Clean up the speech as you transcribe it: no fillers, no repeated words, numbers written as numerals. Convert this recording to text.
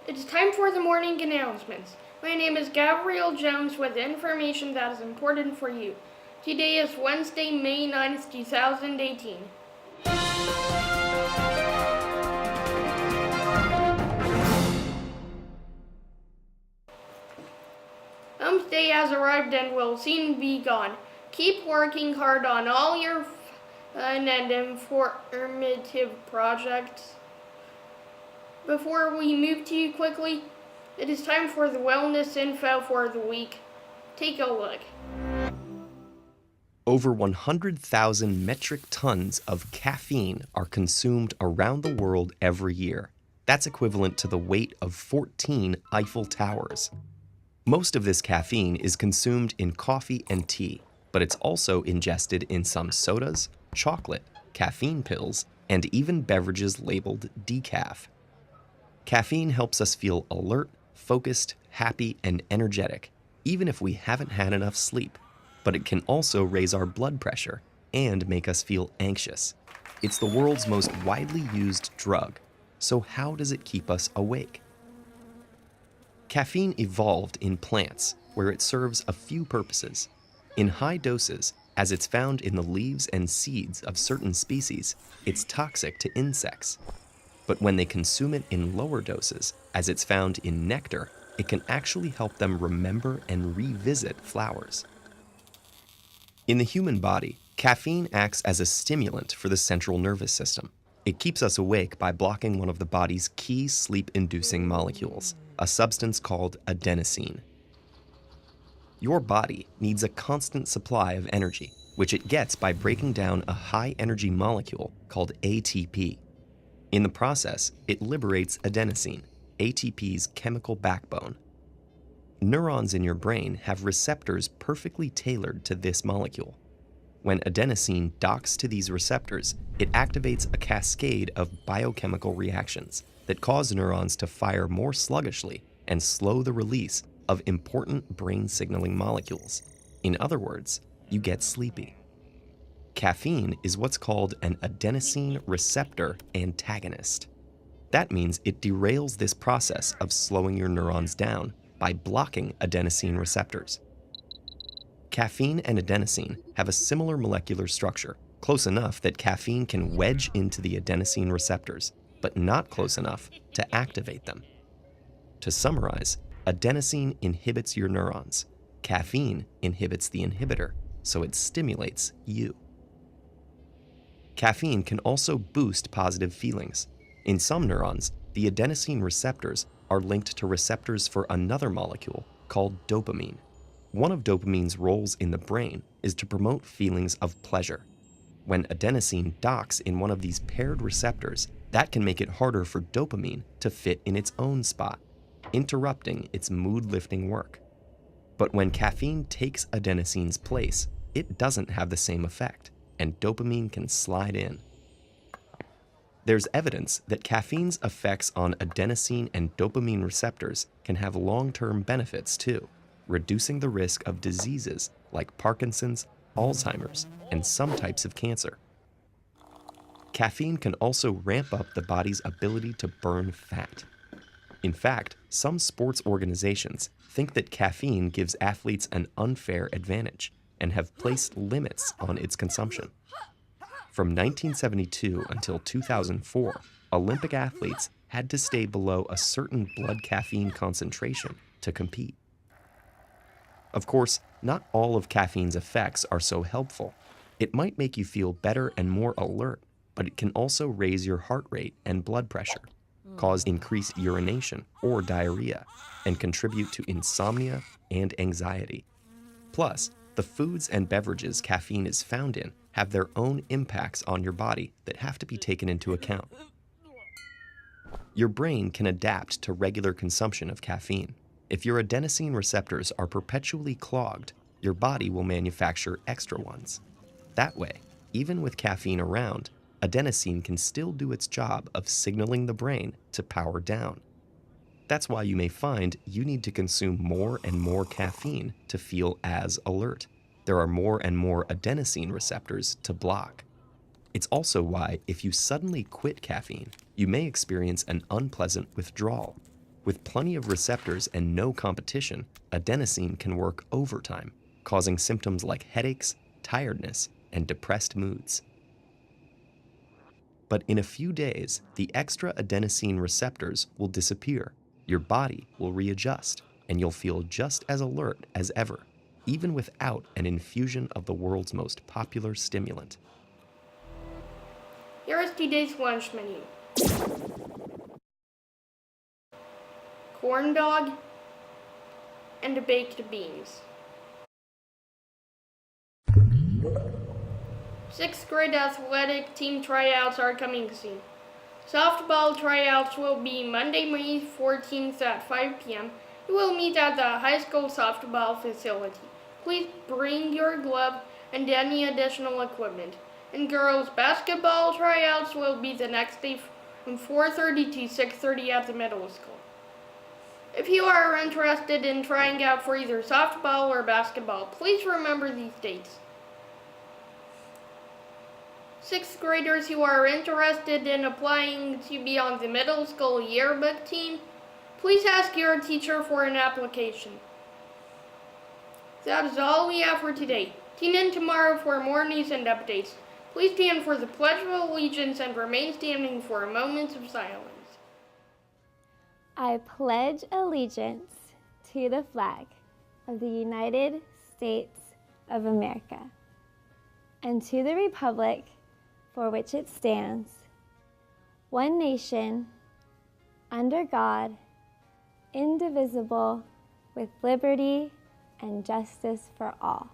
It's time for the morning announcements. My name is Gabriel Jones with information that is important for you. Today is Wednesday, May 9th, 2018. Day has arrived and will soon be gone. Keep working hard on all your fun and informative projects. Before we move too quickly, it is time for the wellness info for the week. Take a look. Over 100,000 metric tons of caffeine are consumed around the world every year. That's equivalent to the weight of 14 Eiffel Towers. Most of this caffeine is consumed in coffee and tea, but it's also ingested in some sodas, chocolate, caffeine pills, and even beverages labeled decaf. Caffeine helps us feel alert, focused, happy, and energetic, even if we haven't had enough sleep. But it can also raise our blood pressure and make us feel anxious. It's the world's most widely used drug. So how does it keep us awake? Caffeine evolved in plants, where it serves a few purposes. In high doses, as it's found in the leaves and seeds of certain species, it's toxic to insects. But when they consume it in lower doses, as it's found in nectar, it can actually help them remember and revisit flowers. In the human body, caffeine acts as a stimulant for the central nervous system. It keeps us awake by blocking one of the body's key sleep-inducing molecules, a substance called adenosine. Your body needs a constant supply of energy, which it gets by breaking down a high-energy molecule called ATP. In the process, it liberates adenosine, ATP's chemical backbone. Neurons in your brain have receptors perfectly tailored to this molecule. When adenosine docks to these receptors, it activates a cascade of biochemical reactions that cause neurons to fire more sluggishly and slow the release of important brain signaling molecules. In other words, you get sleepy. Caffeine is what's called an adenosine receptor antagonist. That means it derails this process of slowing your neurons down by blocking adenosine receptors. Caffeine and adenosine have a similar molecular structure, close enough that caffeine can wedge into the adenosine receptors, but not close enough to activate them. To summarize, adenosine inhibits your neurons. Caffeine inhibits the inhibitor, so it stimulates you. Caffeine can also boost positive feelings. In some neurons, the adenosine receptors are linked to receptors for another molecule called dopamine. One of dopamine's roles in the brain is to promote feelings of pleasure. When adenosine docks in one of these paired receptors, that can make it harder for dopamine to fit in its own spot, interrupting its mood-lifting work. But when caffeine takes adenosine's place, it doesn't have the same effect, and dopamine can slide in. There's evidence that caffeine's effects on adenosine and dopamine receptors can have long-term benefits too, reducing the risk of diseases like Parkinson's, Alzheimer's, and some types of cancer. Caffeine can also ramp up the body's ability to burn fat. In fact, some sports organizations think that caffeine gives athletes an unfair advantage and have placed limits on its consumption. From 1972 until 2004, Olympic athletes had to stay below a certain blood caffeine concentration to compete. Of course, not all of caffeine's effects are so helpful. It might make you feel better and more alert, but it can also raise your heart rate and blood pressure, cause increased urination or diarrhea, and contribute to insomnia and anxiety. Plus, the foods and beverages caffeine is found in have their own impacts on your body that have to be taken into account. Your brain can adapt to regular consumption of caffeine. If your adenosine receptors are perpetually clogged, your body will manufacture extra ones. That way, even with caffeine around, adenosine can still do its job of signaling the brain to power down. That's why you may find you need to consume more and more caffeine to feel as alert. There are more and more adenosine receptors to block. It's also why if you suddenly quit caffeine, you may experience an unpleasant withdrawal. With plenty of receptors and no competition, adenosine can work overtime, causing symptoms like headaches, tiredness, and depressed moods. But in a few days, the extra adenosine receptors will disappear, your body will readjust, and you'll feel just as alert as ever, even without an infusion of the world's most popular stimulant. Here is today's lunch menu. Corn dog and baked beans. 6th grade athletic team tryouts are coming soon. Softball tryouts will be Monday, May 14th at 5 p.m. You will meet at the high school softball facility. Please bring your glove and any additional equipment. And girls basketball tryouts will be the next day from 4:30 to 6:30 at the middle school. If you are interested in trying out for either softball or basketball, please remember these dates. 6th graders who are interested in applying to be on the middle school yearbook team, please ask your teacher for an application. That is all we have for today. Tune in tomorrow for more news and updates. Please stand for the Pledge of Allegiance and remain standing for a moment of silence. I pledge allegiance to the flag of the United States of America and to the republic for which it stands, one nation, under God, indivisible, with liberty and justice for all.